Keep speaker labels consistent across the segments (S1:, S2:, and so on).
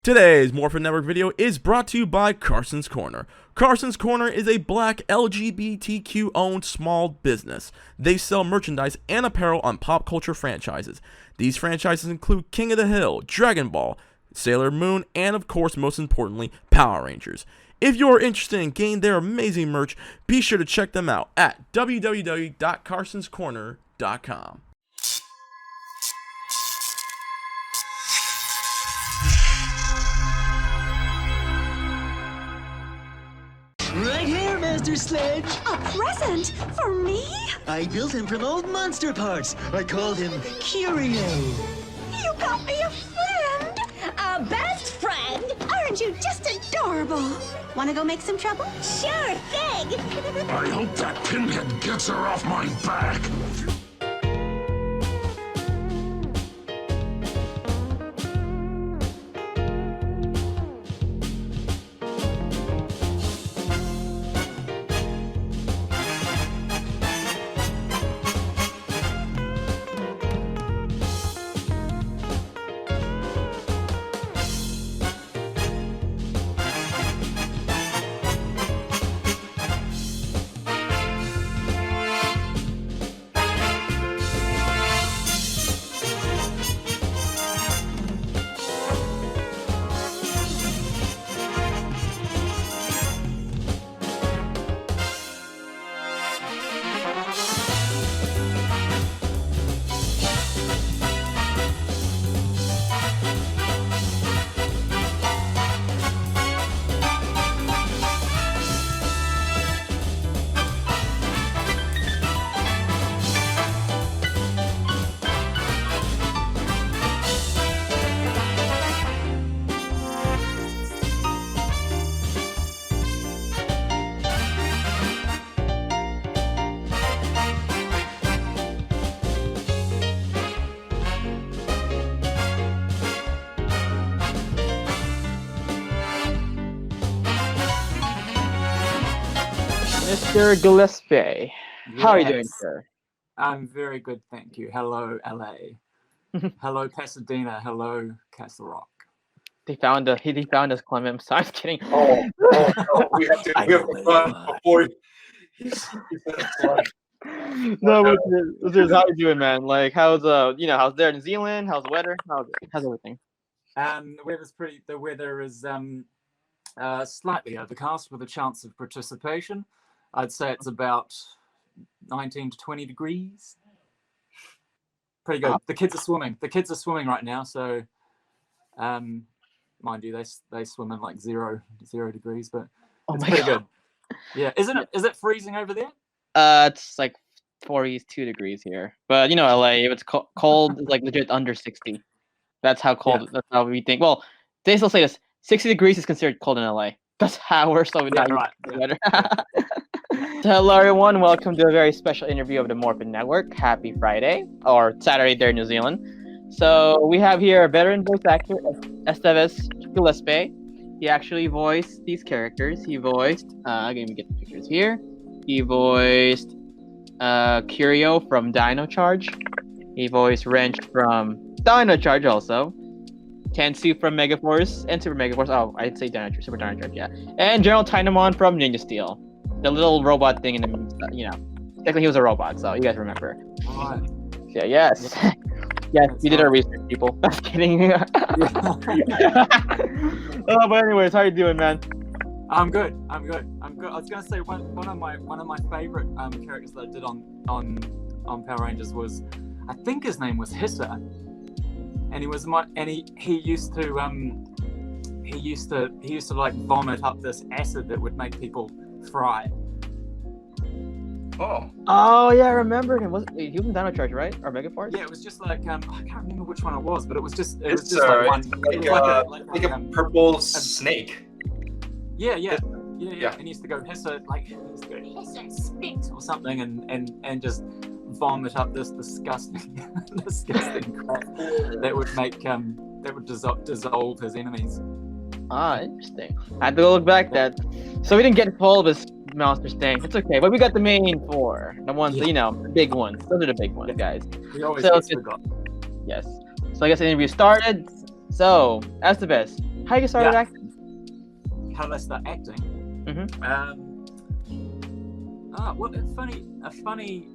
S1: Today's Morphin Network video is brought to you by Karson's Korner. Karson's Korner is a black LGBTQ owned small business. They sell merchandise and apparel on pop culture franchises. These franchises include King of the Hill, Dragon Ball, Sailor Moon, and of course, most importantly, Power Rangers. If you're interested in getting their amazing merch, be sure to check them out at www.carsonscorner.com.
S2: Right here, Master Sledge.
S3: A present? For me?
S2: I built him from old monster parts. I called him Curio.
S3: You got me a friend!
S4: A best friend?
S3: Aren't you just adorable? Wanna go make some trouble?
S4: Sure thing!
S5: I hope that pinhead gets her off my back.
S6: Mr. Gillespie, how are you doing, sir?
S7: I'm very good, thank you. Hello, LA. Hello, Pasadena. Hello, Castle Rock.
S6: He found us, Clement. So I'm just kidding.
S8: Oh, we have to run before he said it's
S6: No, how you doing, man? Like, how's how's there in New Zealand? How's the weather? How's everything?
S7: The weather's pretty. The weather is slightly overcast with a chance of precipitation. I'd say it's about 19 to 20 degrees. Pretty good. The kids are swimming. The kids are swimming right now. So, mind you, they swim in like zero degrees, but it's pretty good. Yeah, isn't it? Is it freezing over there?
S6: It's like 42 degrees here. But LA, if it's cold, it's like legit under 60. That's how cold. Yeah. That's how we think. Well, they still say this: 60 degrees is considered cold in LA. That's how we're so not right. Better. So hello everyone, welcome to a very special interview of the Morphin Network. Happy Friday, or Saturday there in New Zealand. So we have here a veteran voice actor, Estevez Gillespie. He actually voiced these characters. He voiced, let me get the pictures here. He voiced Curio from Dino Charge. He voiced Wrench from Dino Charge also. Tensou from Megaforce and Super Megaforce. Oh, I'd say Super Dino Charge, yeah. And General Tainomon from Ninja Steel. The little robot thing in the, technically he was a robot, so you guys remember.
S7: Right.
S6: Yeah, yes. Yes, we did our research, people. Just kidding. Oh, but anyways, how you doing, man?
S7: I'm good. I was gonna say one of my favorite characters that I did on Power Rangers was, I think his name was Hissa, and he used to like vomit up this acid that would make people fry.
S6: Oh yeah, I remember him. He was in Dino Charge, right? Or Megaforce?
S7: Yeah, it was just like I can't remember which one it was, but it was just like a
S8: purple snake.
S7: Yeah. And he used to go Hissa, Hissa spit or something, and just vomit up this disgusting crap that would make dissolve his enemies.
S6: Ah, interesting. I had to go look back that. So we didn't get all of his monsters thing. It's okay, but we got the main four. The ones, the big ones. Those are the big ones, guys.
S7: We always
S6: forgot. Yes. So I guess the interview started. So, Estevez, How you started
S7: Yeah.
S6: acting?
S7: How did I start acting? Well, it's a funny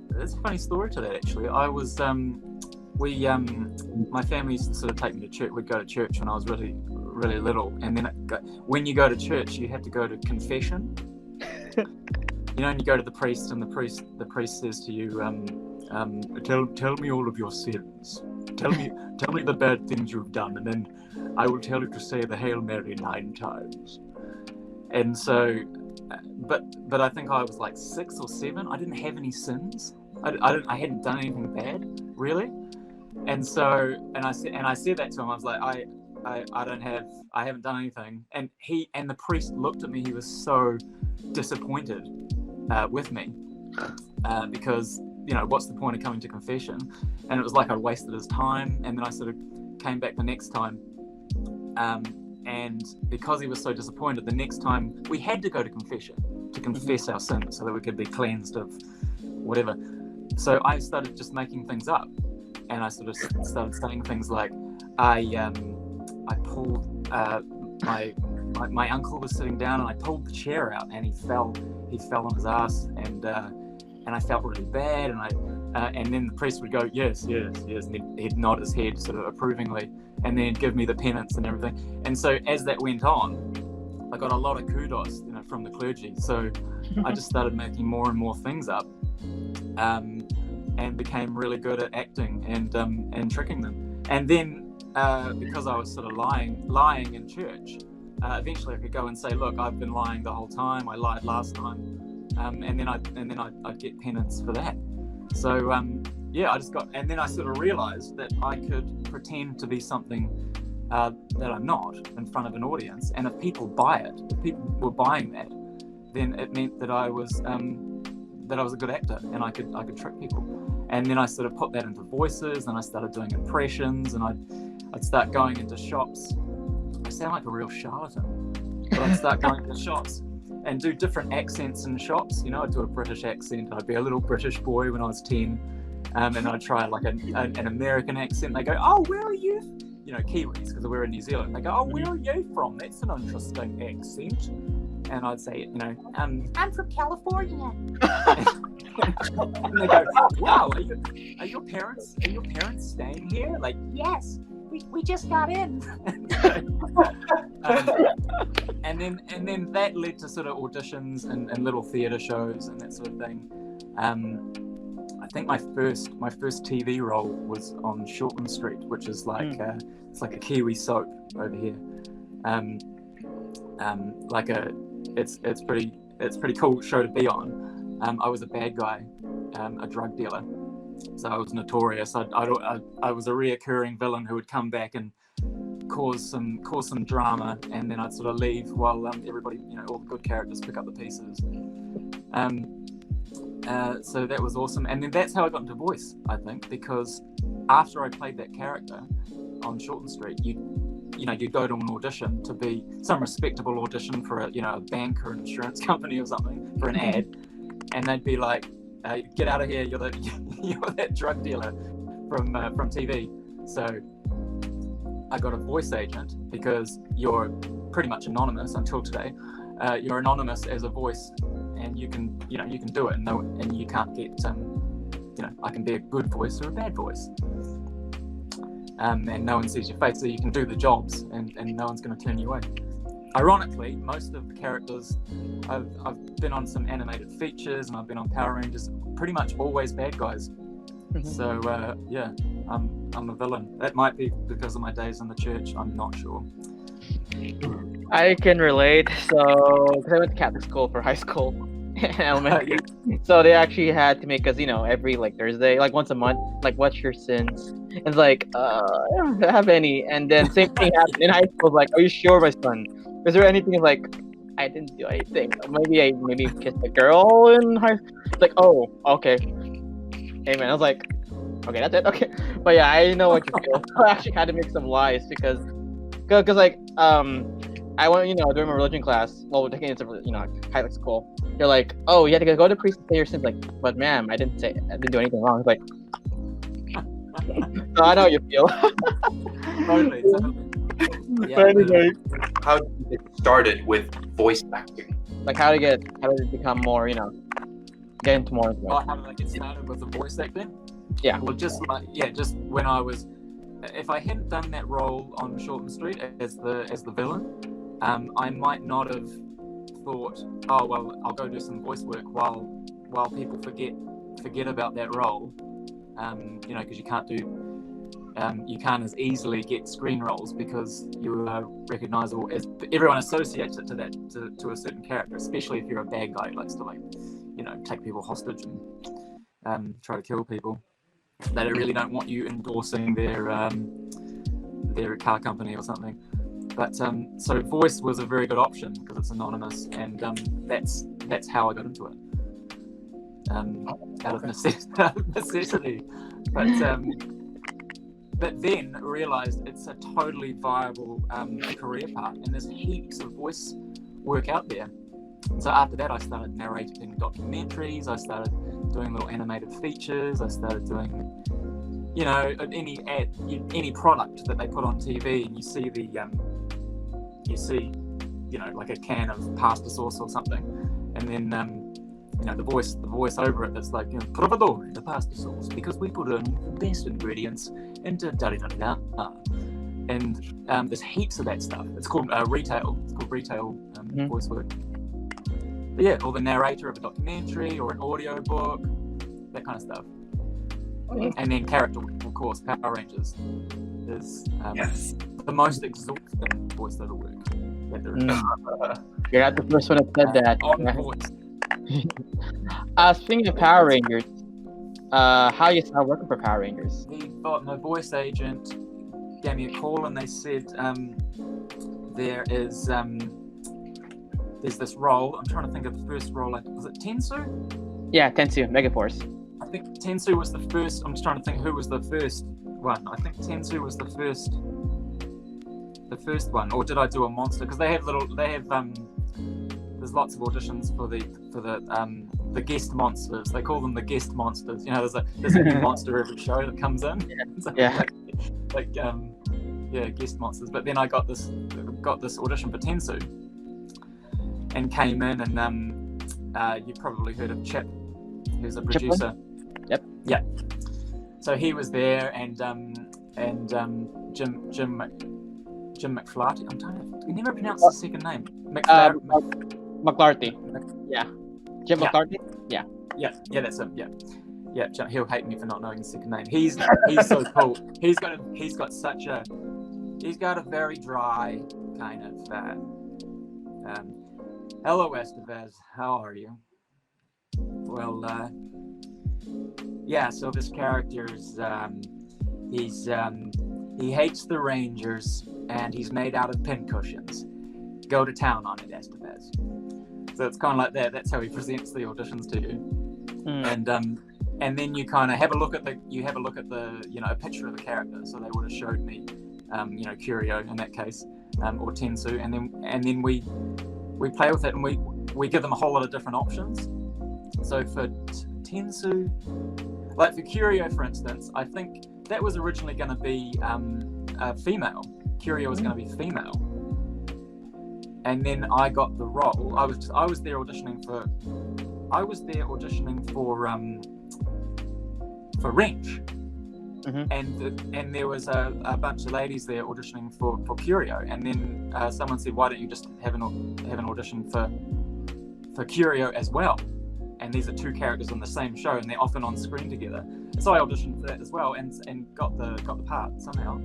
S7: story to that actually. I was my family used to sort of take me to church. We'd go to church when I was really little, and then when you go to church, you have to go to confession. And you go to the priest, and the priest says to you, tell me all of your sins. Tell me the bad things you've done, and then I will tell you to say the Hail Mary 9 times. And so, but I think I was like 6 or 7. I didn't have any sins. I hadn't done anything bad, really. And so, and I said that to him. I was like, I haven't done anything. And the priest looked at me. He was so disappointed with me because what's the point of coming to confession? And it was like I wasted his time. And then I sort of came back the next time. And because he was so disappointed, the next time we had to go to confession to confess our sins so that we could be cleansed of whatever. So I started just making things up, and I sort of started saying things like, I pulled my uncle was sitting down, and I pulled the chair out, and he fell on his ass, and I felt really bad, and then the priest would go, yes, and he'd nod his head sort of approvingly, and then give me the penance and everything. And so as that went on, I got a lot of kudos, from the clergy. So I just started making more and more things up, and became really good at acting and tricking them. And then because I was sort of lying in church, eventually I could go and say, look, I've been lying the whole time. I lied last time, and then I'd get penance for that. So and then I sort of realized that I could pretend to be something that I'm not in front of an audience, and if people buy it, if people were buying that, then it meant that I was a good actor, and I could trick people. And then I sort of put that into voices, and I started doing impressions, and I'd start going into shops. I sound like a real charlatan, but I'd start going into shops and do different accents in shops. I'd do a British accent. I'd be a little British boy when I was 10, and I'd try like an American accent. They go, oh, where are you? Kiwis, because we're in New Zealand. They go, oh, where are you from? That's an interesting accent. And I'd say, I'm from California. And they go, wow, are your parents staying here? Like, yes, we just got in. And then that led to sort of auditions and little theatre shows and that sort of thing. I think my first TV role was on Shortland Street, which is like it's like a Kiwi soap over here. It's pretty cool show to be on. I was a bad guy, a drug dealer, so I was notorious. I was a reoccurring villain who would come back and cause some drama, and then I'd sort of leave while everybody, all the good characters pick up the pieces. So that was awesome, and then that's how I got into voice, I think, because after I played that character on Shortland Street, you'd go to an audition, to be some respectable audition for a bank or an insurance company or something, for an ad, and they'd be like, get out of here, you're that drug dealer from TV. So I got a voice agent, because you're pretty much anonymous until today. You're anonymous as a voice, and you can do it, and you can't get I can be a good voice or a bad voice, and no one sees your face, so you can do the jobs, and no one's going to turn you away. Ironically, most of the characters, I've been on some animated features, and I've been on Power Rangers, pretty much always bad guys. So I'm a villain. That might be because of my days in the church, I'm not sure.
S6: I can relate. So, because I went to Catholic school for high school and elementary, so they actually had to make us, every Thursday, once a month, what's your sins? And it's like, I don't have any. And then same thing happened in high school. Like, are you sure, my son? Is there anything? Like, I didn't do anything. Maybe I kissed a girl in high school. It's like, oh, okay. Amen. I was like, okay, that's it. Okay, but yeah, I know what you feel. I actually had to make some lies because I went, during my religion class. Well, we're taking it to Catholic school. They're like, oh, you had to go to priest and say your sins. Like, but ma'am, I didn't do anything wrong. It's like, so I know how you feel.
S7: Totally. Yeah,
S1: But anyway,
S8: How did you get started with voice acting?
S6: Like how did it become more, you know, get into more into
S7: oh,
S6: it?
S7: how did I get started with the voice acting?
S6: Yeah.
S7: Well, just when I was, if I hadn't done that role on Shorten Street as the villain, I might not have thought, oh well, I'll go do some voice work while people forget about that role, you know, because you can't as easily get screen roles because you are recognizable as everyone associates it to a certain character, especially if you're a bad guy who likes to, like, you know, take people hostage and try to kill people. They really don't want you endorsing their car company or something. But so voice was a very good option because it's anonymous, and that's how I got into it, out of necessity. But then realized it's a totally viable career path, and there's heaps of voice work out there. So after that, I started narrating documentaries. I started doing little animated features. I started doing, you know, any product that they put on TV, and you see, you know, like a can of pasta sauce or something, and then you know, the voice over it that's like, you know, provador the pasta sauce because we put in the best ingredients into da-da-da-da. And there's heaps of that stuff. It's called retail. It's called retail voice work. But yeah, or the narrator of a documentary or an audio book, that kind of stuff. And then character, of course, Power Rangers is
S8: Yes.
S7: the most exhausting voiceover work that there is.
S6: You're not the first one that said that.
S7: On voice.
S6: Speaking of Power Rangers, how you started working for Power Rangers?
S7: My voice agent gave me a call and they said there's this role. I'm trying to think of the first role. Was it Tensou?
S6: Yeah, Tensou, Megaforce.
S7: I think Tensou was the first. I'm just trying to think who was the first one. I think Tensou was the first one, or did I do a monster? Because they have there's lots of auditions for the guest monsters. They call them the guest monsters. You know, there's a new monster every show that comes in.
S6: Yeah.
S7: Guest monsters. But then I got this audition for Tensou, and came in, and you probably heard of Chip, who's a producer.
S6: Yep.
S7: Yeah. So he was there, and Jim McFlarty. I'm trying to. You never pronounce his second name.
S6: McClarty. Yeah. Jim McClarty? Yeah.
S7: Yeah, that's him. Yeah. He'll hate me for not knowing his second name. He's so cool. He's got a very dry kind of. Hello, Estevez. How are you? Well, yeah. So this character's he hates the Rangers, and he's made out of pincushions. Go to town on it, Estevez. So it's kind of like that. That's how he presents the auditions to you. And then you kind of have a look at the you know, a picture of the character. So they would have showed me, you know, Curio in that case, or Tensou, and then we play with it, and we give them a whole lot of different options. So for Tensou, like for Curio, for instance, I think that was originally going to be female. Curio was going to be female. And then I got the role. I was there auditioning for Wrench, and there was a bunch of ladies there auditioning for Curio. And then someone said, "Why don't you just have an audition for Curio as well?" And these are two characters on the same show, and they're often on screen together. So I auditioned for that as well, and got the part somehow,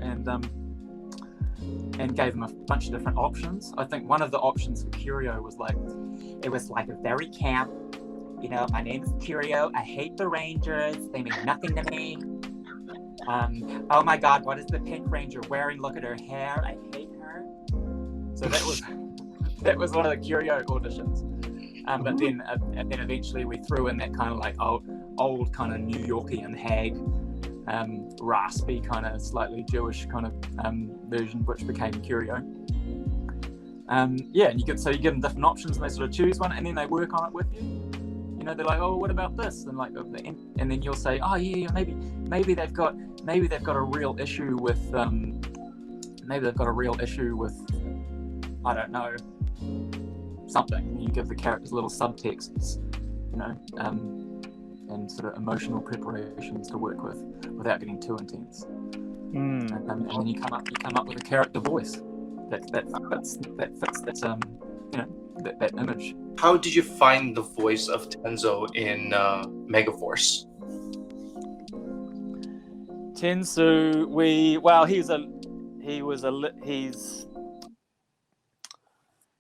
S7: and gave them a bunch of different options. I think one of the options for Curio was like a very camp, you know, my name's Curio, I hate the Rangers, they mean nothing to me. Oh my God, what is the Pink Ranger wearing? Look at her hair, I hate her. So that was one of the Curio auditions. But then eventually we threw in that kind of like old kind of New Yorkian hag, raspy kind of slightly Jewish kind of version, which became Curio. And you give them different options, and they sort of choose one, and then they work on it with you. You know, they're like, oh, what about this? And like, and then you'll say, oh yeah, maybe they've got a real issue with maybe they've got a real issue with, I don't know, something. You give the characters little subtexts, you know, and sort of emotional preparations to work with without getting too intense. And then you come up with a character voice that fits that image.
S8: How did you find the voice of Tensou in Megaforce?
S9: Tensou,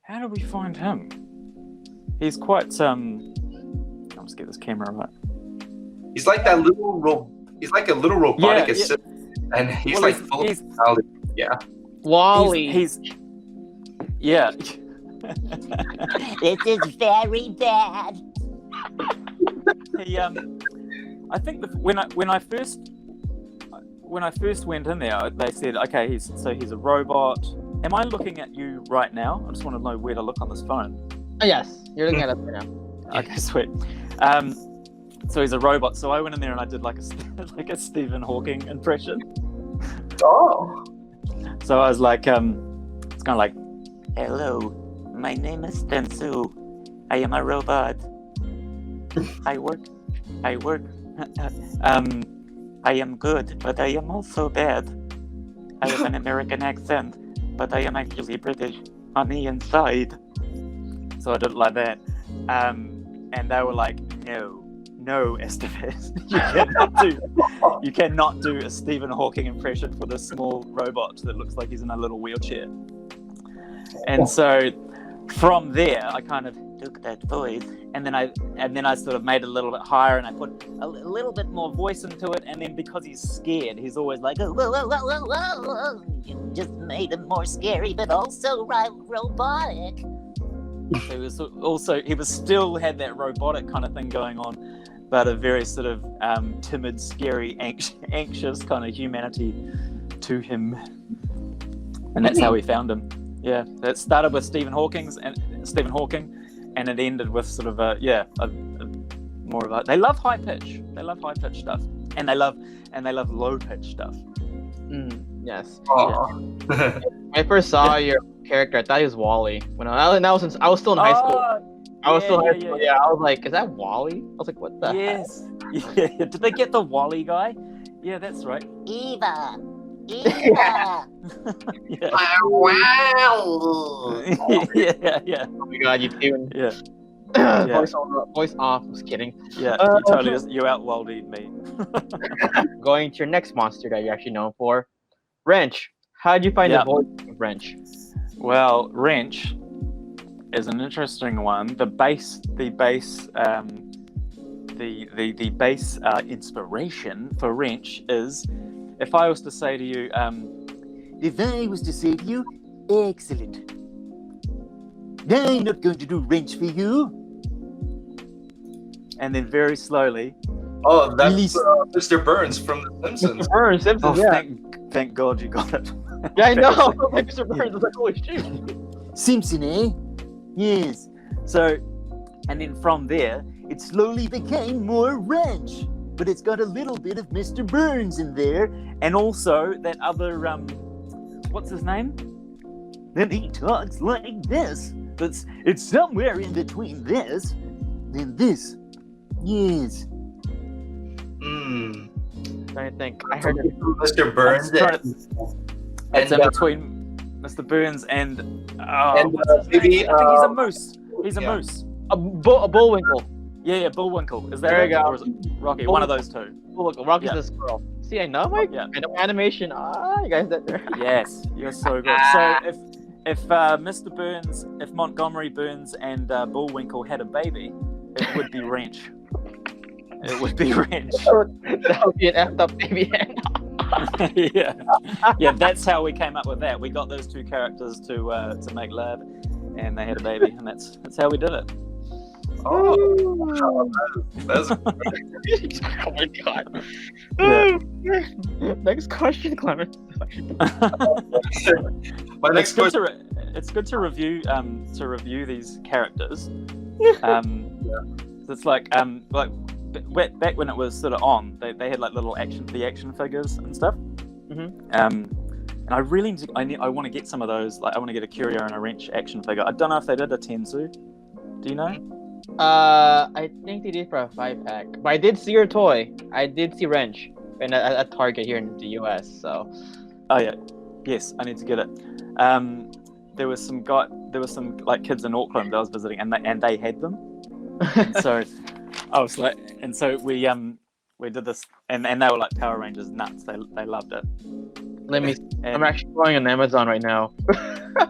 S9: how did we find him? He's quite I'll just get this camera right.
S8: He's like that little he's like a little robotic assistant, and he's full of personality. Yeah.
S6: Wally.
S9: He's yeah.
S4: This is very bad.
S9: I think when I first went in there, they said, okay, he's a robot. Am I looking at you right now? I just want to know where to look on this phone.
S6: Oh, yes, you're looking at us right now.
S9: Okay, sweet. So he's a robot. So I went in there and I did like a Stephen Hawking impression.
S8: Oh.
S9: So I was like, it's kind of like, hello, my name is Tensou. I am a robot. I work. I am good, but I am also bad. I have an American accent, but I am actually British on the inside. So I did it like that. And they were like, no, Estevez. You cannot do a Stephen Hawking impression for this small robot that looks like he's in a little wheelchair. And so from there, I kind of took that voice, and then I sort of made it a little bit higher, and I put a little bit more voice into it. And then because he's scared, he's always like, oh, whoa, whoa, whoa, whoa, whoa. You just made him more scary, but also robotic. So he was still had that robotic kind of thing going on, but a very sort of timid, scary, anxious kind of humanity to him. And that's how we found him. Yeah, that started with Stephen Hawking, and it ended with sort of a more of a. They love high pitch. They love high pitch stuff, and they love low pitch stuff.
S6: Yes.
S8: Oh.
S6: Yeah. When I first saw your character, I thought he was Wally. When I was still in high school. I was still in high school. Yeah, I was like, is that Wally? I was like, what the heck?
S9: Yeah. Did they get the Wally guy? Yeah, that's right.
S4: Eva.
S9: Yeah.
S8: Wow.
S9: yeah.
S6: Oh my god, you too.
S9: Yeah.
S6: Voice off. I was kidding.
S9: Yeah, you totally you out-Waldied me.
S6: Going to your next monster that you're actually known for, Wrench. How did you find the voice of Wrench?
S9: Well, Wrench is an interesting one. The base inspiration for Wrench is, if I was to say to you, excellent. I'm not going to do Wrench for you. And then very slowly.
S8: Oh, that's Mr. Burns from The Simpsons.
S6: Mr. Burns, Simpsons,
S9: yeah. Thank God you got it.
S6: Yeah, I know. Like Mr. Burns, I was like, holy shit.
S9: Simpson, eh? Yes. So, and then from there, it slowly became more Wrench. But it's got a little bit of Mr. Burns in there. And also that other, what's his name? Then he talks like this. It's somewhere in between this and this. Yes.
S6: I think I heard it.
S8: Mr. Burns.
S9: It's in between Mr. Burns and
S8: maybe
S9: I think he's a moose. He's a moose.
S6: A Bullwinkle.
S9: Yeah, Bullwinkle. Is that
S6: there
S9: right?
S6: you go.
S9: Or is it Rocky? One of those two.
S6: Bullwinkle. Rocky's a squirrel. See, I know I know animation. You guys did there.
S9: Yes, you're so good. So if Mr. Burns, if Montgomery Burns and Bullwinkle had a baby, it would be Wrench. It would be Wrench.
S6: That would be an effed up baby.
S9: Yeah. That's how we came up with that. We got those two characters to make love, and they had a baby, and that's how we did it.
S8: Oh, that's
S6: oh my god.
S9: Yeah.
S6: Next question, Clement.
S8: My next question.
S9: It's good to review these characters. It's like back when it was sort of on, they had like little action figures and stuff.
S6: Mm-hmm.
S9: And I really I want to get some of those. Like I want to get a Curio and a Wrench action figure. I don't know if they did a Tensou. Do you know?
S6: I think they did for a 5-pack. But I did see your toy. I did see Wrench at Target here in the US. So.
S9: Oh yeah, yes, I need to get it. There was some like kids in Auckland that I was visiting, and they had them. And so I was like, and so we did this, and they were like Power Rangers nuts. They loved it.
S6: Let me. I'm actually going on Amazon right now.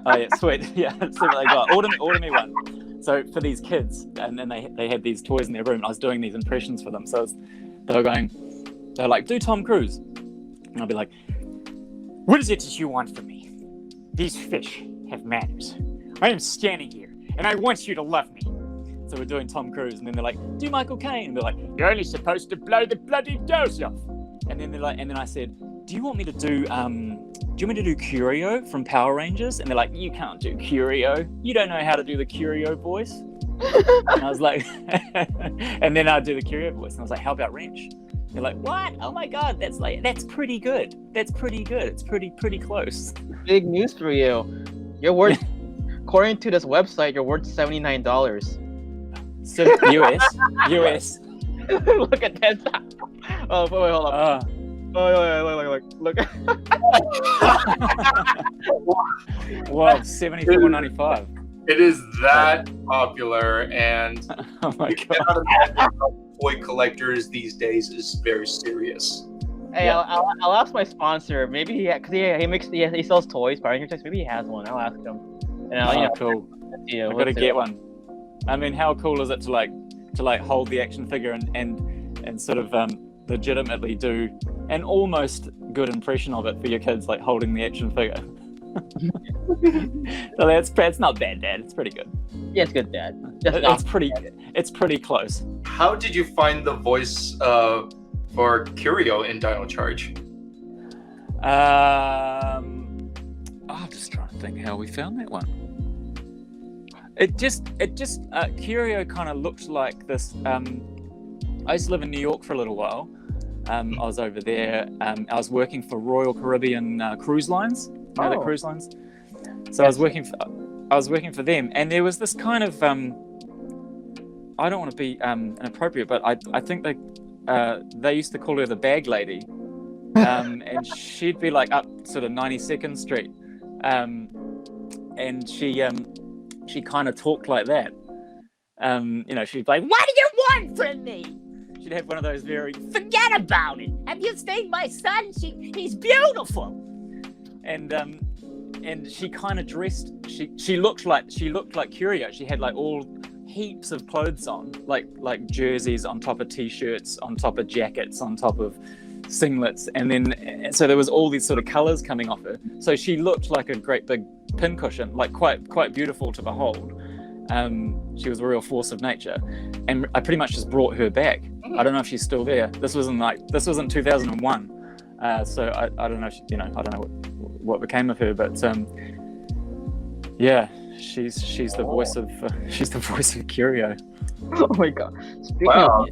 S9: Oh yeah, sweet. Yeah, see what they got. Order me one. So for these kids, and then they had these toys in their room. And I was doing these impressions for them. So they're like, do Tom Cruise, and I'll be like, what is it that you want from me? These fish have manners. I am standing here, and I want you to love me. So we're doing Tom Cruise, and then they're like, do Michael Caine, and they're like, you're only supposed to blow the bloody dose off. And then and then I said, do you want me to do Curio from Power Rangers? And they're like, you can't do Curio. You don't know how to do the Curio voice. And I was like, and then I'd do the Curio voice, and I was like, how about Wrench? They're like, what? Oh my god, that's pretty good. That's pretty good. It's pretty close.
S6: Big news for you. You're worth, according to this website, you're worth $79.
S9: So US.
S6: Look at that. Oh, wait, hold on. Look.
S9: Wow, $74.95.
S8: It is that popular, and
S9: oh my god.
S8: cannot imagine how toy collectors these days is very serious.
S6: Hey, yeah. I'll ask my sponsor. Maybe he sells toys, Power Ranger toys. Maybe he has one. I'll ask him. And
S9: cool. I gotta get one. I mean, how cool is it to hold the action figure and sort of legitimately do an almost good impression of it for your kids, like holding the action figure. So it's not bad, Dad. It's pretty good.
S6: Yeah, it's good, Dad.
S9: It's pretty close.
S8: How did you find the voice for Curio in Dino Charge?
S9: I'm just trying to think how we found that one. It just Curio kind of looked like this. I used to live in New York for a little while. I was over there. I was working for Royal Caribbean Cruise Lines. You know the cruise lines? So yes. I was working for them, and there was this kind of I don't want to be inappropriate, but I think they used to call her the bag lady, and she'd be like up sort of 92nd Street, and she kind of talked like that. She'd be like, "What do you want from me?" She'd have one of those very, "Forget about it. Have you seen my son? He's beautiful." And she kind of dressed. She looked like Curio. She had like all heaps of clothes on, like jerseys on top of t-shirts, on top of jackets, on top of singlets, and then so there was all these sort of colors coming off her. So she looked like a great big pincushion, like quite beautiful to behold. She was a real force of nature, and I pretty much just brought her back. I don't know if she's still there. This was in 2001. So I don't know if I don't know what became of her, but yeah, she's the voice of Curio.
S6: Oh my god!
S8: Wow.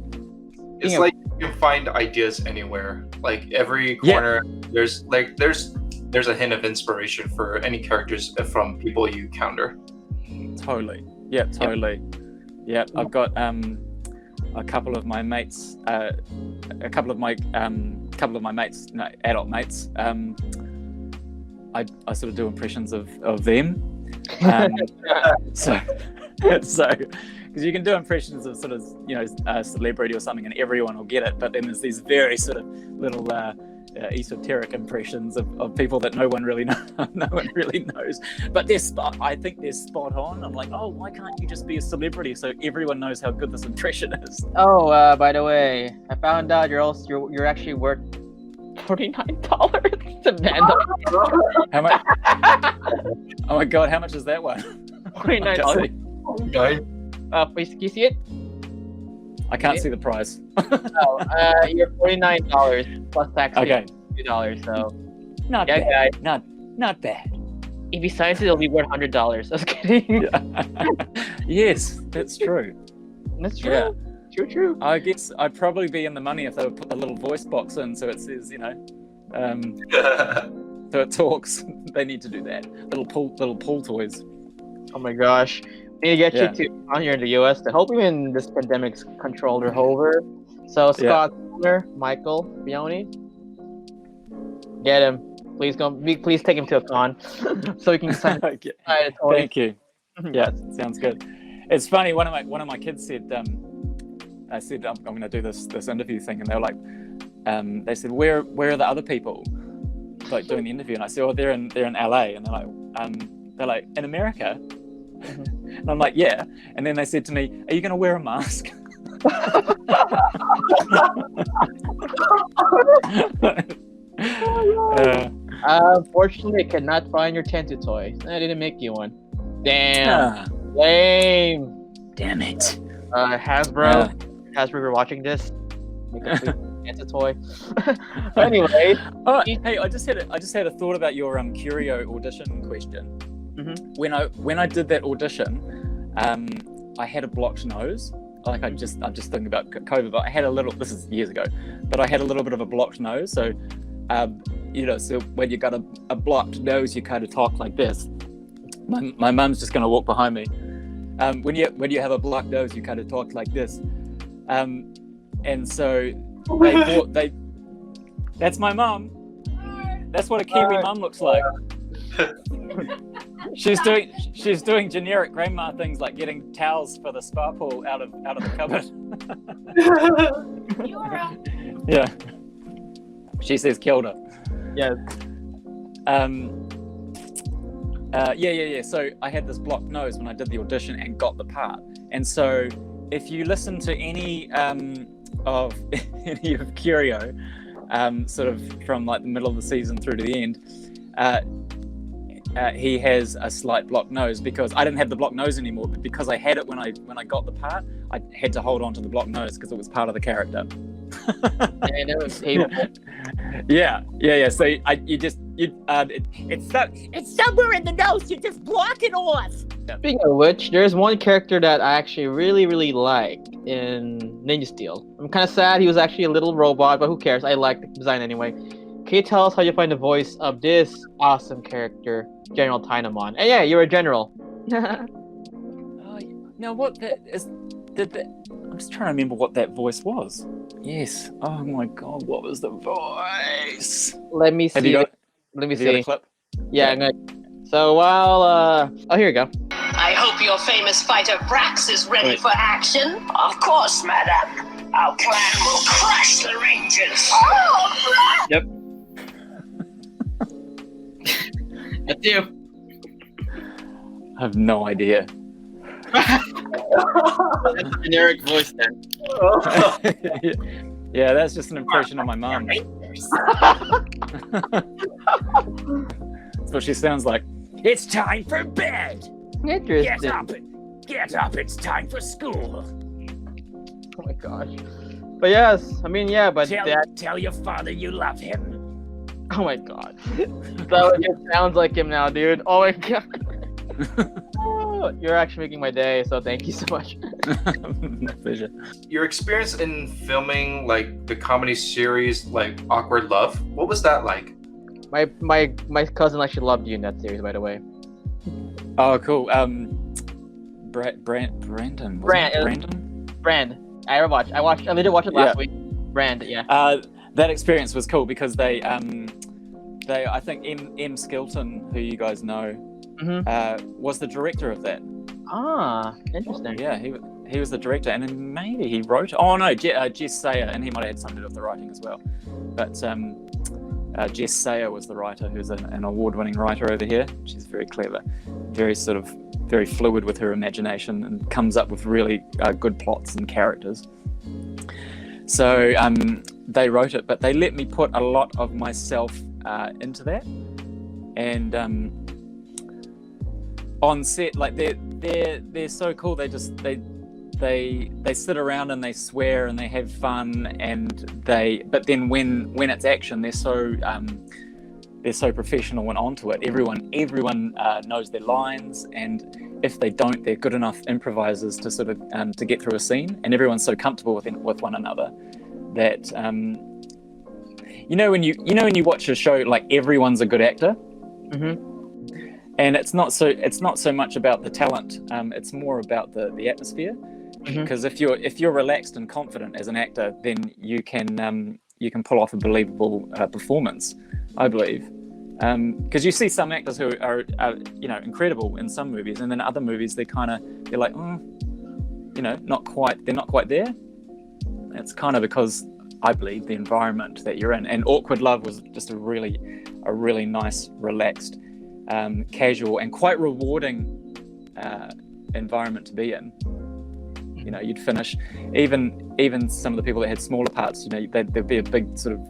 S8: It's like you can find ideas anywhere. Like every corner, there's a hint of inspiration for any characters from people you encounter.
S9: Totally. Yeah, totally. Yeah, I've got a couple of my mates, adult mates. I sort of do impressions of them. So because you can do impressions of sort of a celebrity or something, and everyone will get it. But then there's these very sort of little esoteric impressions of people that no one really knows. But I think they're spot on. I'm like, oh, why can't you just be a celebrity so everyone knows how good this impression is?
S6: Oh, by the way, I found out you're actually worth $49. Amanda.
S9: How much? Oh my god, how much is that one?
S6: $49.
S8: Okay.
S6: Please, can you see it?
S9: I can't see the price.
S6: You're $49 plus tax.
S9: Okay.
S6: $2. So
S9: not bad. Guys. Not bad.
S6: If you size it, it'll be worth $100. I was kidding.
S9: Yes, that's true.
S6: That's true.
S9: Yeah.
S6: True.
S9: I guess I'd probably be in the money if they would put the little voice box in, so it says, so it talks. They need to do that. Little pool toys.
S6: Oh my gosh. We need to get
S9: Yeah.
S6: you to on here in the US to help you when this pandemic's controlled or over. So Scott, Michael, Bioni, get him. Please take him to a con so we can sign.
S9: Okay. Thank you. Yeah, sounds good. It's funny. One of my kids said, I said I'm going to do this interview thing, and they were like, they said, where are the other people like doing the interview? And I said, oh, they're in LA, and they're like in America, and I'm like, yeah. And then they said to me, are you going to wear a mask?
S6: Unfortunately, I cannot find your Tensou toy. I didn't make you one. Damn. Lame.
S9: Damn it.
S6: Hasbro, if you're watching this, make a Tensou toy. Anyway.
S9: Hey, I just had a thought about your Curio audition question.
S6: Mm-hmm.
S9: When I did that audition, I had a blocked nose. Like I'm just thinking about COVID, but I had a little. This is years ago, but I had a little bit of a blocked nose. So, so when you got a blocked nose, you kind of talk like this. My mum's just going to walk behind me. When you have a blocked nose, you kind of talk like this. And so that's my mum. That's what a Kiwi mum looks like. She's doing generic grandma things like getting towels for the spa pool out of the cupboard. Yeah. She says kilda.
S6: Yeah.
S9: Yeah. So I had this blocked nose when I did the audition and got the part. And so if you listen to any of Curio, sort of from like the middle of the season through to the end, he has a slight blocked nose because I didn't have the blocked nose anymore, but because I had it when I got the part, I had to hold on to the blocked nose because it was part of the character.
S6: And it was painful.
S9: Yeah. So
S4: It's somewhere in the nose. You just block it off.
S6: Speaking of which, there's one character that I actually really, really like in Ninja Steel. I'm kind of sad he was actually a little robot, but who cares? I like the design anyway. Can you tell us how you find the voice of this awesome character, General Tynamon? And yeah, you're a general.
S9: Now what that is? I'm just trying to remember what that voice was. Yes. Oh my god, what was the voice?
S6: Let me see.
S9: Let
S6: me
S9: see. Got
S6: see.
S9: a clip?
S6: Yeah, I'm gonna. So while oh, here you go.
S10: I hope your famous fighter Brax is ready for action. Of course, madam. Our plan will crush the Rangers.
S6: Yep. That's you.
S9: I have no idea.
S6: That's a generic voice then.
S9: Yeah, that's just an impression of my mum. That's what she sounds like.
S4: It's time for bed.
S6: Interesting.
S4: Get up. It's time for school.
S6: Oh my gosh. But yes, I mean, yeah, but
S4: Tell your father you love him.
S6: Oh my god. So it just sounds like him now, dude. Oh my god. Oh, you're actually making my day, so thank you so much.
S9: My pleasure.
S8: Your experience in filming like the comedy series like Auckward Love, what was that like?
S6: My cousin actually loved you in that series, by the way.
S9: Oh, cool. Brandon.
S6: Brand. I did watch it last week. Brand, yeah.
S9: That experience was cool because they I think M. Skilton, who you guys know, was the director of that.
S6: Ah, interesting.
S9: Yeah, he was the director, and then maybe he wrote. Oh no, Jess Sayer, and he might have had something to do with the writing as well. But Jess Sayer was the writer, who's an award-winning writer over here. She's very clever, very fluid with her imagination, and comes up with really good plots and characters. So they wrote it, but they let me put a lot of myself into that, and on set, like they're so cool. They sit around and they swear and they have fun, but then when it's action, they're so professional and onto it. Everyone knows their lines, and if they don't, they're good enough improvisers to sort of to get through a scene, and everyone's so comfortable with one another that you know when you watch a show like everyone's a good actor, and it's not so much about the talent. It's more about the atmosphere. Because if you're relaxed and confident as an actor, then you can pull off a believable performance, I believe. Because you see some actors who are incredible in some movies, and then other movies they're like, not quite there. It's kind of because I believe the environment that you're in. And Auckward Love was just a really nice, relaxed, casual, and quite rewarding environment to be in. You'd finish, even some of the people that had smaller parts, there'd be a big sort of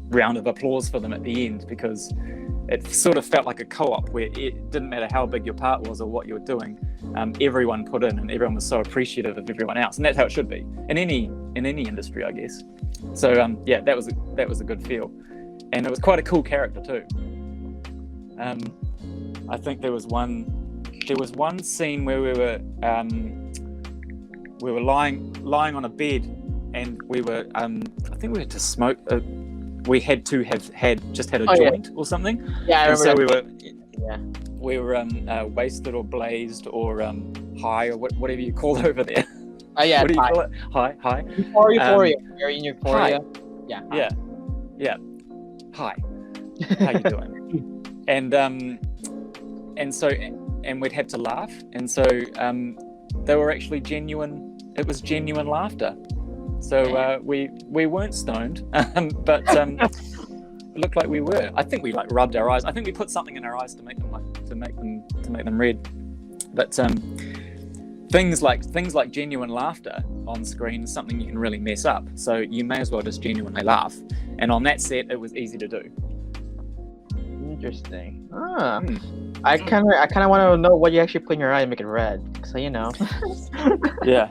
S9: round of applause for them at the end, because it sort of felt like a co-op where it didn't matter how big your part was or what you were doing, everyone put in and everyone was so appreciative of everyone else, and that's how it should be in any industry, I guess. So that was a good feel, and it was quite a cool character too. I think there was one scene where we were lying on a bed, and we were I think we had to smoke. We had to have had a joint or something.
S6: Yeah, I remember.
S9: So we were wasted or blazed or high or whatever you call over there.
S6: Oh yeah,
S9: what do you call it? High.
S6: Euphoria. You're in euphoria.
S9: Hi. Yeah. Hi. How you doing? and we'd have to laugh, and so they were actually genuine. It was genuine laughter. So we weren't stoned, but it looked like we were. I think we rubbed our eyes. I think we put something in our eyes to make them red. But things like genuine laughter on screen is something you can really mess up. So you may as well just genuinely laugh. And on that set, it was easy to do.
S6: Interesting. I kind of want to know what you actually put in your eye and make it red. So
S9: Yeah.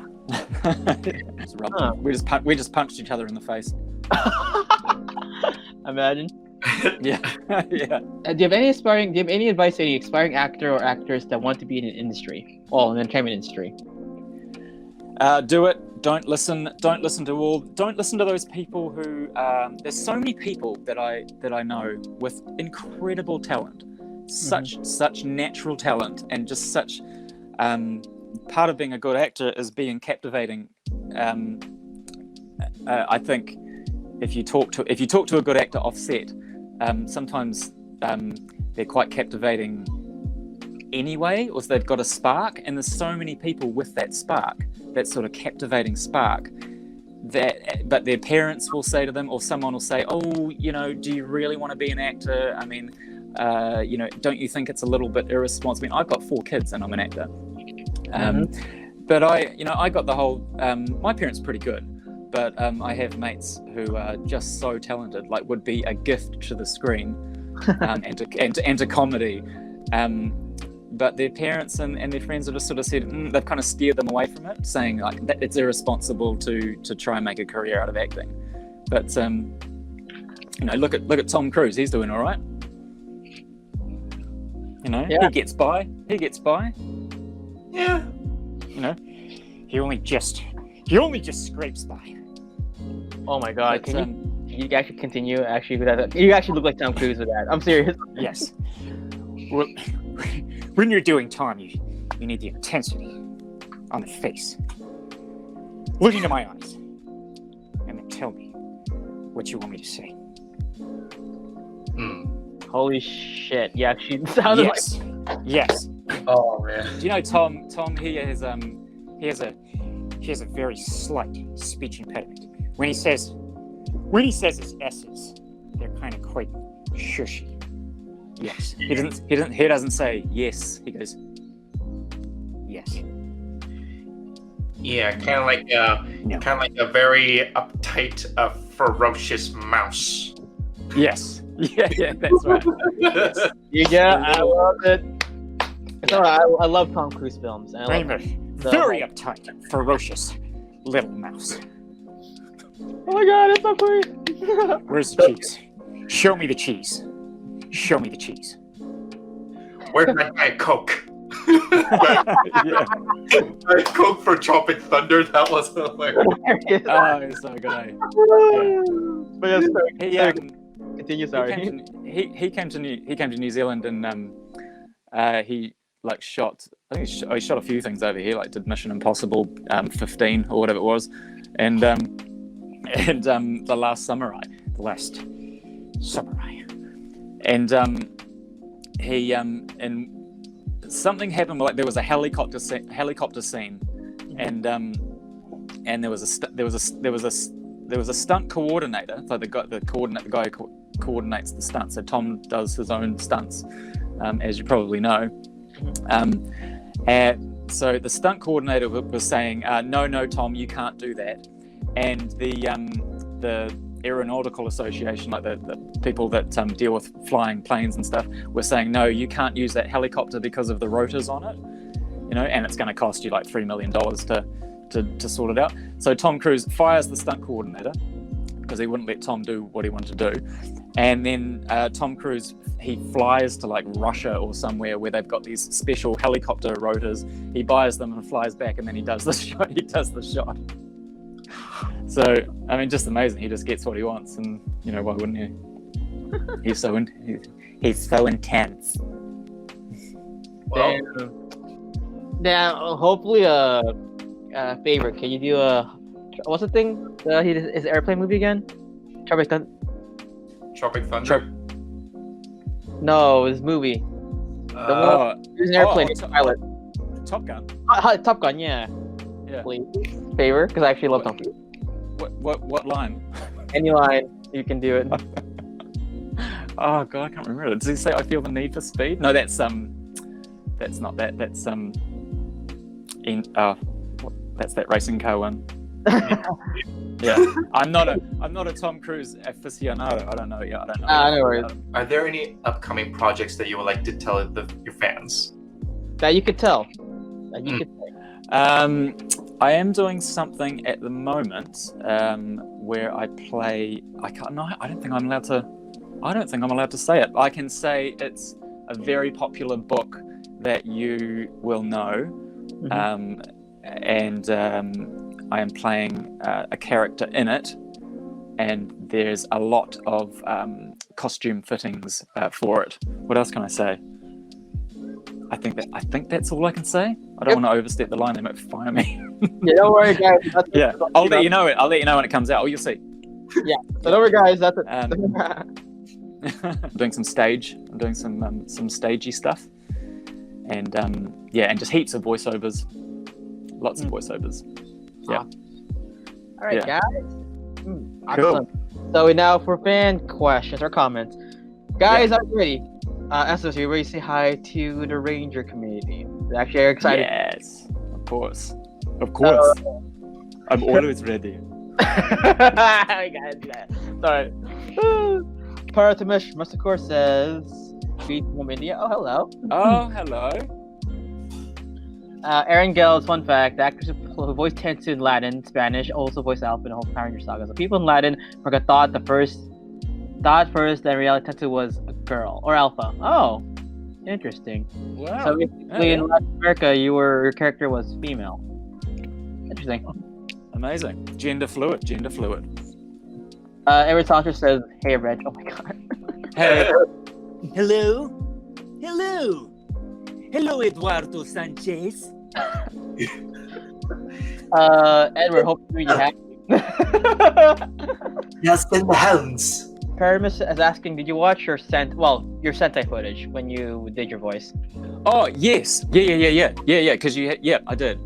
S9: We just punched each other in the face.
S6: Imagine.
S9: Yeah.
S6: Do you have any advice to any aspiring actor or actors that want to be in an industry, in the entertainment industry?
S9: Do it. Don't listen to those people who. There's so many people that I know with incredible talent, such natural talent, and just such. Part of being a good actor is being captivating. I think if you talk to a good actor off set, sometimes they're quite captivating anyway, or they've got a spark, and there's so many people with that spark, that sort of captivating spark, but their parents will say to them, or someone will say, do you really want to be an actor? I mean, don't you think it's a little bit irresponsible? I mean, I've got 4 kids and I'm an actor. But I got the whole, my parents are pretty good, but I have mates who are just so talented, like would be a gift to the screen, and to comedy. But their parents and their friends have just sort of said, they've kind of steered them away from it, saying like that it's irresponsible to try and make a career out of acting. But look at Tom Cruise, he's doing all right. He gets by.
S8: Yeah.
S9: He only just scrapes by.
S6: Oh my God! Can you actually continue? Actually, with that, you actually look like Tom Cruise with that. I'm serious.
S9: Yes. Well, when you're doing Tom, you need the intensity on the face. Look into my eyes, and then tell me what you want me to say.
S6: Holy shit! You actually sounded
S9: Yes.
S8: Oh man.
S9: Do you know Tom? He has a very slight speech impediment. When he says his S's, they're kind of quite shushy. Yes. He doesn't say yes. He goes yes.
S8: Yeah, kind of like a very uptight, ferocious mouse.
S9: Yes. Yeah, that's right.
S6: Yes. I love it. It's alright. I love Tom Cruise films. And
S9: I'm a very uptight, ferocious little mouse.
S6: Oh my God, it's so cool.
S9: Where's the cheese? Show me the cheese. Show me the cheese.
S8: Where's my Diet Coke? Diet Coke for Tropic Thunder. That was hilarious.
S9: Oh, it's so good.
S6: But yes,
S9: He
S6: continue. Sorry.
S9: he came to New Zealand and he like shot. I think he shot a few things over here. Like did Mission Impossible 15 or whatever it was, and The Last Samurai, and he and something happened. Like there was a helicopter scene, and there was a stunt coordinator, so the guy who coordinates the stunts. So Tom does his own stunts, as you probably know. So the stunt coordinator was saying, "No, Tom, you can't do that." And the Aeronautical Association, like the people that deal with flying planes and stuff, were saying, "No, you can't use that helicopter because of the rotors on it, and it's going to cost you like $3 million to sort it out." So Tom Cruise fires the stunt coordinator because he wouldn't let Tom do what he wanted to do, and then Tom Cruise, he flies to like Russia or somewhere where they've got these special helicopter rotors. He buys them and flies back, and then he does the shot. So I mean, just amazing. He just gets what he wants, and why wouldn't you? He's so intense.
S8: Well,
S6: Now, hopefully, favor. Can you do what's the thing? His airplane movie again? Tropic
S8: Thunder.
S6: No, his movie. The one he's an airplane pilot.
S9: Top Gun.
S6: Top Gun, yeah. Please, favor, because I actually love Top Gun.
S9: What line?
S6: Any line, you can do it.
S9: Oh god, I can't remember. Does he say I feel the need for speed? No, that's not that. That's that's that racing car one. Yeah, I'm not a Tom Cruise aficionado. I don't know. No worries.
S8: Are there any upcoming projects that you would like to tell your fans?
S6: That you could tell.
S9: I am doing something at the moment where I play. I don't think I'm allowed to say it. I can say it's a very popular book that you will know, and I am playing a character in it, and there's a lot of costume fittings for it. What else can I say? I think that's all I can say. I don't want to overstep the line; they might fire me.
S6: Yeah, don't worry, guys.
S9: I'll let you know it. I'll let you know when it comes out. Oh, you'll see.
S6: Yeah, so don't worry, guys. That's it.
S9: I'm doing some stagey stuff, and and just heaps of voiceovers, lots of voiceovers. Yeah.
S6: All right, guys. Excellent. So now for fan questions or comments, guys. I'm ready. Estevez, you ready to say hi to the Ranger community? They're actually excited.
S9: Yes, of course. I'm always ready.
S6: I gotta do that. Sorry. Paratamish Mustakor says, "Beat from India." Oh, hello. Aaron Gales, fun fact: the actors who voiced Tensou in Latin, Spanish, also voiced Alpha in the whole Power Ranger saga. So people in Latin thought first, then reality Tensou was a girl or Alpha. Oh, interesting.
S9: Wow.
S6: So basically, in Latin America, your character was female. Interesting.
S9: Amazing. Gender fluid.
S6: Edward Salter says, "Hey, Reg." Oh my god.
S9: Hey.
S11: Hello, Eduardo Sanchez.
S6: Edward, hope you're happy.
S2: Yes, in the hounds.
S6: Paramus is asking, did you watch your Sentai footage when you did your voice?
S9: Oh yes, yeah. Because I did.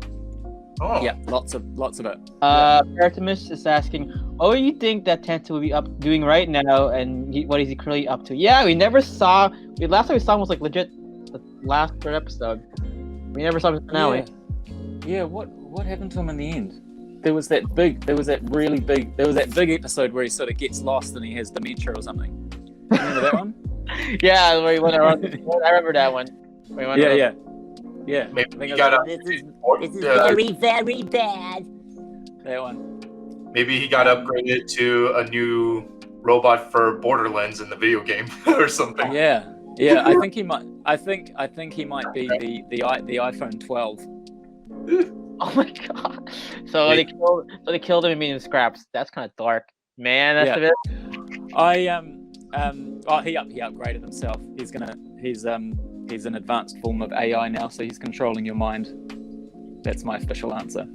S8: Oh.
S9: Yeah, lots of it.
S6: Paratimus is asking, what do you think that Tensou will be doing right now, and what is he currently up to? Yeah, we never saw. The last time we saw him was like legit the last third episode. We never saw his finale.
S9: Yeah. What happened to him in the end? There was that big episode where he sort of gets lost and he has dementia or something. Remember that one?
S6: Yeah, where he went around. I remember that one.
S9: Yeah.
S8: Maybe he got up.
S4: This is very, very bad.
S9: That one.
S8: Maybe he got upgraded to a new robot for Borderlands in the video game or something.
S9: Yeah. I think he might. I think he might be the iPhone 12.
S6: Oh my god! So they killed him and made him scraps. That's kind of dark, man. That's
S9: He upgraded himself. He's an advanced form of AI now, so he's controlling your mind. That's my official answer.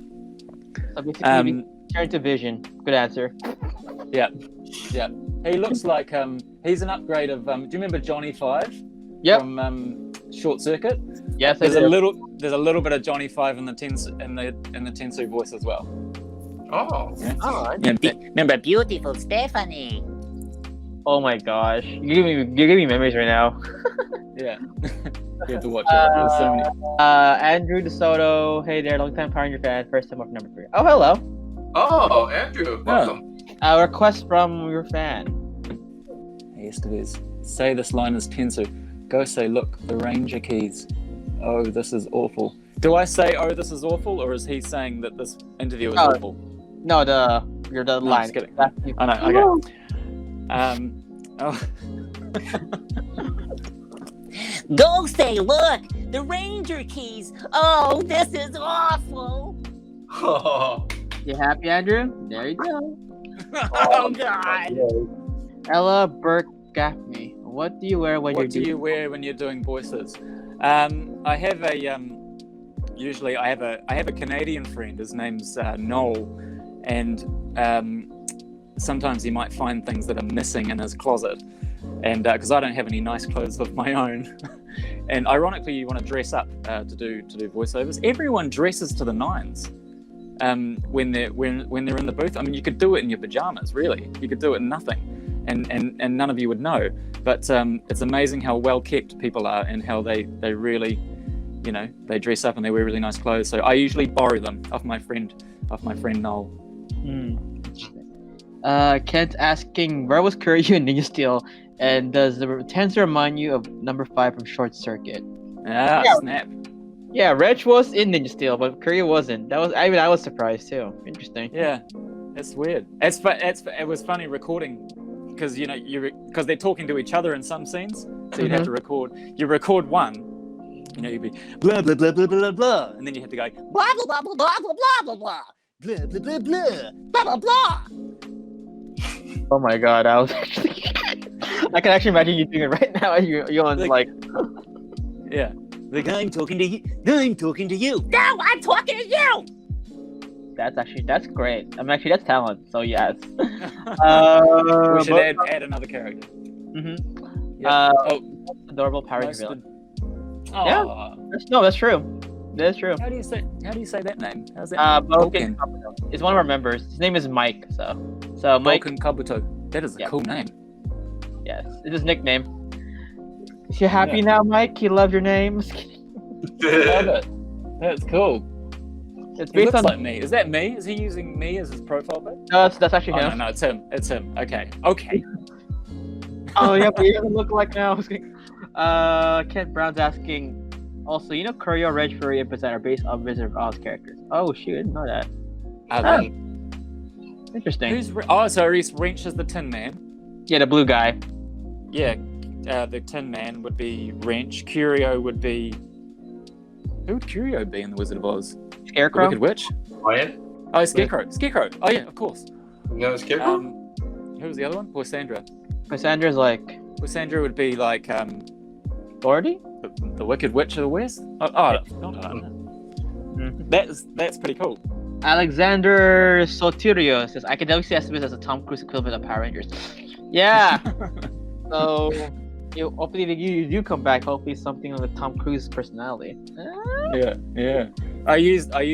S6: So basically, turn to vision. Good answer.
S9: Yeah. He looks like he's an upgrade of. Do you remember Johnny 5?
S6: Yep.
S9: From Short Circuit.
S6: Yes,
S9: There's a little bit of Johnny 5 in the Tensou voice as well.
S8: Oh.
S9: Yeah.
S4: Oh, remember beautiful Stephanie.
S6: Oh my gosh, you're giving me memories right now.
S9: Yeah. You have to watch it. There's so many.
S6: Andrew DeSoto. Hey there, long time Power Ranger fan. First time up number 3. Oh, hello.
S8: Oh, Andrew, welcome.
S6: A request from your fan.
S9: Hey, Estevez, say this line as Tensou. Go say, look, the Ranger keys. Oh, this is awful. Do I say, oh, this is awful, or is he saying that this interview is awful?
S6: No, you're the line.
S9: Just kidding. I know. Okay. Oh.
S4: Go say, look, the Ranger keys. Oh, this is awful.
S8: Oh.
S6: You happy, Andrew? There you go.
S4: Oh, God.
S6: Ella Burke Gaffney. What do you wear when
S9: you're doing voices? I have a usually I have a Canadian friend. His name's Noel, and sometimes he might find things that are missing in his closet, and because I don't have any nice clothes of my own, and ironically, you want to dress up to do voiceovers. Everyone dresses to the nines when they're in the booth. I mean, you could do it in your pajamas. Really, you could do it in nothing, and none of you would know. But it's amazing how well kept people are and how they really, they dress up and they wear really nice clothes. So I usually borrow them off my friend Noel.
S6: Kent asking, where was Curio in Ninja Steel, and does the Tensou remind you of number 5 from Short Circuit?
S9: Snap.
S6: Yeah, Wrench was in Ninja Steel, but Curio wasn't. I was surprised too. Interesting.
S9: Yeah, it's weird. It was funny recording because because they're talking to each other in some scenes, so you'd have to record. You record one, you'd be blah blah blah blah blah blah, and then you have to go
S4: Blah, blah, blah, blah, blah, blah, blah, blah. Blah, blah, blah, blah. Blah, blah, blah.
S6: Oh my god, I can actually imagine you doing it right now. You're on like,
S9: yeah.
S11: Like, I'm talking to you. I'm talking to you.
S4: No, I'm talking to you.
S6: That's great. I mean, actually, that's talent. So yes.
S9: We should add another character.
S6: Mm-hmm.
S9: Yeah.
S6: Adorable Power Ranger villain.
S9: Yeah.
S6: That's true. That's true.
S9: How do you say that name? How's that?
S6: Boken. It's one of our members. His name is Mike. So Mike.
S9: Boken Kabuto. That is a cool name.
S6: Yes, it's his nickname. Is you happy now, Mike? You love your name?
S9: Love it. That's cool.
S6: It's based on
S9: like me. Is that me? Is he using me as his profile pic?
S6: No, that's actually him.
S9: No, it's him. It's him. Okay.
S6: Oh yeah, but he doesn't look like now. Kent Brown's asking. Also, Curio, Reg, Fury, and Present are based on Wizard of Oz characters. Oh shoot, I didn't know that. Interesting.
S9: So Wrench is the Tin Man.
S6: Yeah, the blue guy.
S9: Yeah, the Tin Man would be Wrench. Curio would be. Who would Curio be in the Wizard of Oz?
S6: Scarecrow.
S9: The Wicked Witch.
S8: Ryan?
S9: Oh, Scarecrow. Scarecrow. Oh yeah, of course.
S8: No, Scarecrow.
S9: Who was the other one? Poisandra.
S6: Poisandra's like.
S9: Poisandra would be like
S6: Dorothy?
S9: The Wicked Witch of the West. I don't know. That's pretty cool.
S6: Alexander Sotirio says, I can definitely see Estevez as a Tom Cruise equivalent of Power Rangers. Yeah. So, hopefully you do come back. Hopefully something on the Tom Cruise personality.
S9: Yeah. I used a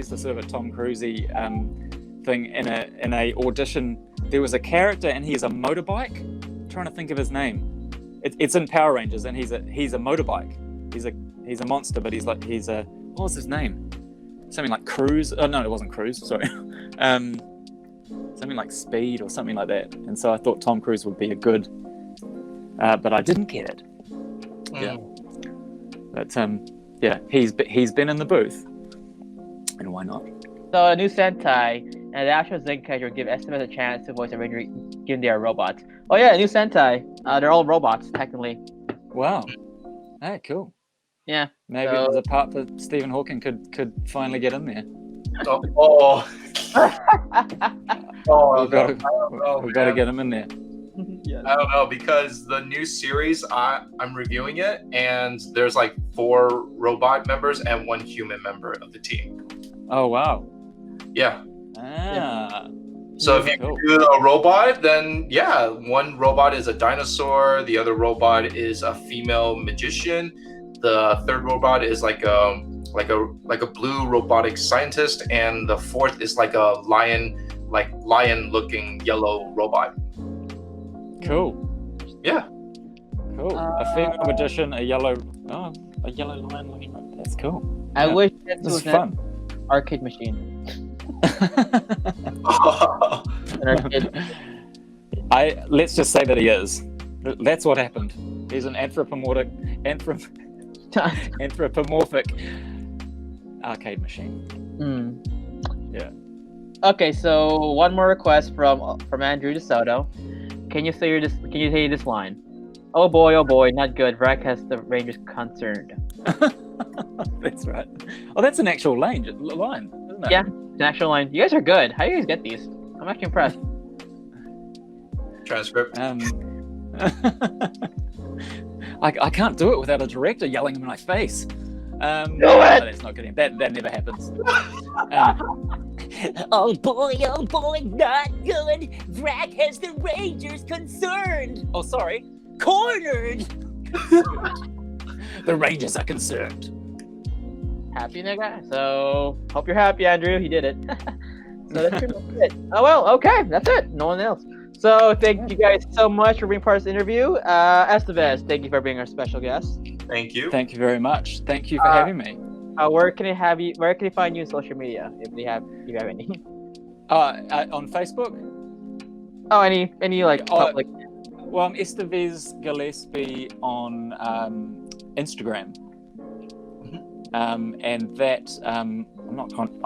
S9: sort of a Tom Cruisey thing in a audition. There was a character and he's a motorbike. I'm trying to think of his name. It's in Power Rangers and he's a motorbike. He's a monster, but he's a what was his name? Something like Cruise. Oh no, it wasn't Cruise. Sorry. Something like Speed or something like that. And so I thought Tom Cruise would be a good, but I didn't get it. Yeah. But he's been in the booth, and why not?
S6: So a new Sentai and the actual Zenkai will give Estevez a chance to voice a Ranger, given they are robots. Oh yeah, a new Sentai. They're all robots technically.
S9: Wow. Hey, cool.
S6: Yeah.
S9: Maybe there's a part that Stephen Hawking could finally get in there.
S8: We've
S9: We've got to get him in there.
S8: I don't know, because the new series, I'm reviewing it, and there's like 4 robot members and 1 human member of the team.
S9: Oh wow.
S8: Yeah.
S9: Ah.
S8: So if you do a robot, then yeah, one robot is a dinosaur, the other robot is a female magician, the third robot is like a blue robotic scientist, and the fourth is like a lion-looking yellow robot.
S9: Cool.
S8: Yeah.
S9: Cool. A female magician, a yellow lion looking robot. That's cool.
S6: I wish
S9: this
S6: was
S9: is fun.
S6: Arcade machine.
S9: Let's just say that he is. That's what happened. He's an anthropomorphic arcade machine. Yeah.
S6: Okay, so one more request from Andrew DeSoto. Can you say this line? Oh boy, not good. Vrac has the Rangers concerned.
S9: That's right. Oh, that's an actual line, isn't it?
S6: Yeah, it's an actual line. You guys are good. How do you guys get these? I'm actually impressed.
S8: Transcript.
S9: I can't do it without a director yelling in my face.
S6: No,
S9: that's not good. That never happens.
S4: Oh boy, not good. Vrac has the Rangers concerned.
S9: Oh, sorry.
S4: Cornered.
S9: The Rangers are concerned.
S6: Happy, nigga? So, hope you're happy, Andrew. He did it. So that's pretty much it. Oh, well, okay. That's it. No one else. So, thank you guys so much for being part of this interview. Estevez, thank you for being our special guest.
S8: Thank you.
S9: Thank you very much. Thank you for having me.
S6: Where can I find you on social media, if you have any?
S9: On Facebook?
S6: Oh, any like public?
S9: Well, I'm Estevez Gillespie on Instagram. And that I'm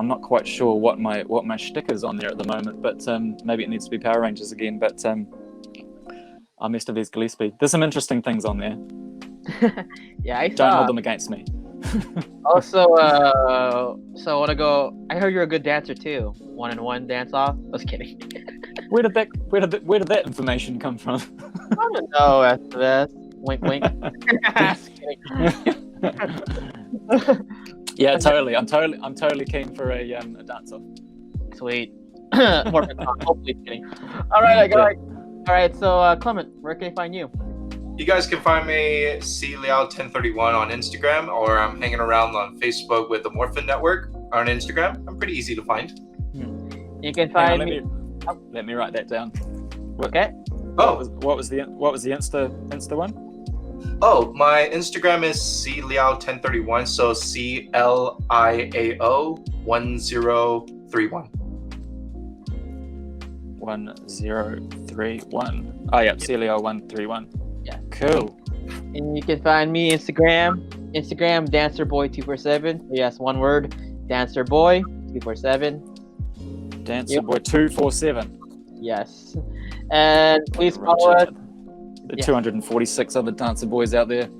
S9: not quite sure what my shtick is on there at the moment, but maybe it needs to be Power Rangers again. But I'm Estevez Gillespie. There's some interesting things on there.
S6: Yeah, I saw.
S9: Don't hold them against me.
S6: Also, so I want to go. I heard you're a good dancer too. 1-on-1 dance off. I was kidding.
S9: Where did that information come from?
S6: I don't know, Estevez. Wink, wink.
S9: Yeah, totally. I'm totally keen for a dance off.
S6: Sweet. Hopefully kidding. All right. All right. So Clement, where can I find you?
S8: You guys can find me cliao1031 on Instagram, or I'm hanging around on Facebook with the Morphin Network on Instagram. I'm pretty easy to find.
S6: You can find me.
S9: Let me write that down.
S6: Okay.
S9: What was the Insta one?
S8: Oh, my Instagram is cliao1031, so CLIAO1031.
S9: 1031. Oh yeah, CLIAO131.
S6: Yeah.
S9: Cool.
S6: And you can find me Instagram DancerBoy247. Yes, one word, DancerBoy247.
S9: DancerBoy247.
S6: Yes. And please follow us.
S9: The 246 other dancer boys out there.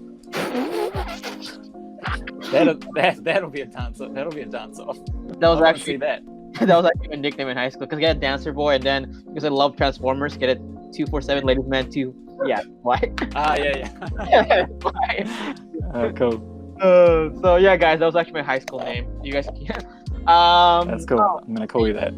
S9: That'll be a dancer. That'll be a dance off.
S6: That was actually
S9: that.
S6: That was actually my nickname in high school because I got Dancer Boy, and then because I love Transformers, get it 247 Ladies Man 2. Yeah, why?
S9: Yeah.
S6: Why?
S9: Oh, cool.
S6: So yeah, guys, that was actually my high school name. You guys can.
S9: That's cool. I'm gonna call you that.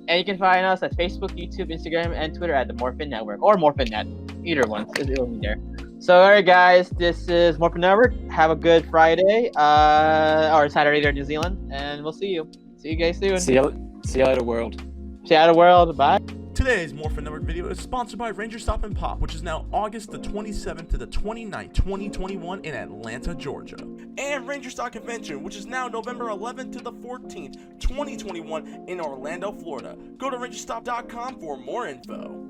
S6: And you can find us at Facebook, YouTube, Instagram, and Twitter at the Morphin Network or MorphinNet. Either one, it'll be there. So, all right, guys, this is Morphin Network. Have a good Friday or Saturday there in New Zealand, and we'll see you. See you guys soon.
S9: See you later, world.
S6: See you later, world. Bye.
S1: Today's Morphin Network video is sponsored by Ranger Stop and Pop, which is now August the 27th to the 29th, 2021 in Atlanta, Georgia. And Ranger Stop Convention, which is now November 11th to the 14th, 2021 in Orlando, Florida. Go to rangerstop.com for more info.